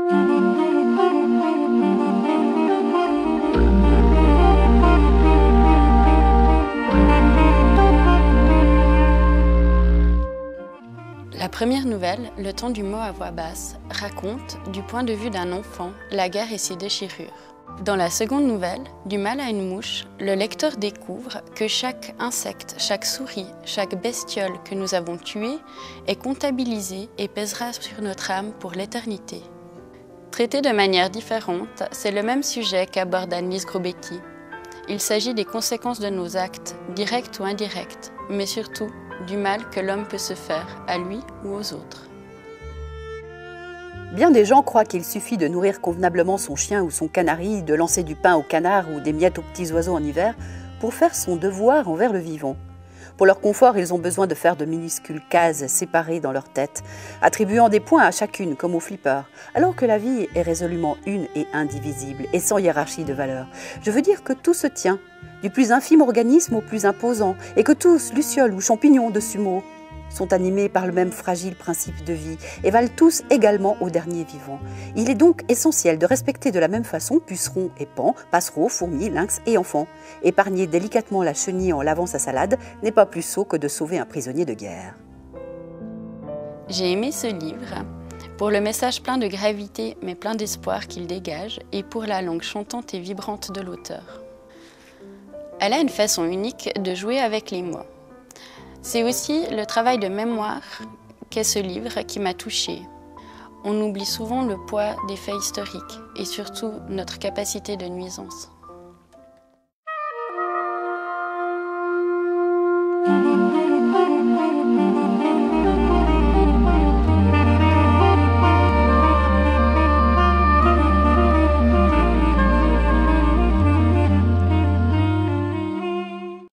La première nouvelle, Le temps du mot à voix basse, raconte, du point de vue d'un enfant, la guerre et ses déchirures. Dans la seconde nouvelle, Du mal à une mouche, le lecteur découvre que chaque insecte, chaque souris, chaque bestiole que nous avons tuée est comptabilisée et pèsera sur notre âme pour l'éternité. Traité de manière différente, c'est le même sujet qu'aborde Annelise Grobetti. Il s'agit des conséquences de nos actes, directs ou indirects, mais surtout du mal que l'homme peut se faire à lui ou aux autres. Bien des gens croient qu'il suffit de nourrir convenablement son chien ou son canari, de lancer du pain au canard ou des miettes aux petits oiseaux en hiver pour faire son devoir envers le vivant. Pour leur confort, ils ont besoin de faire de minuscules cases séparées dans leur tête, attribuant des points à chacune comme au flipper, alors que la vie est résolument une et indivisible et sans hiérarchie de valeurs. Je veux dire que tout se tient, du plus infime organisme au plus imposant, et que tous, lucioles ou champignons de sumo, sont animés par le même fragile principe de vie et valent tous également au dernier vivant. Il est donc essentiel de respecter de la même façon pucerons et paons, passereaux, fourmis, lynx et enfants. Épargner délicatement la chenille en lavant sa salade n'est pas plus sot que de sauver un prisonnier de guerre. J'ai aimé ce livre pour le message plein de gravité mais plein d'espoir qu'il dégage et pour la langue chantante et vibrante de l'auteur. Elle a une façon unique de jouer avec les mots. C'est aussi le travail de mémoire qu'est ce livre qui m'a touchée. On oublie souvent le poids des faits historiques et surtout notre capacité de nuisance.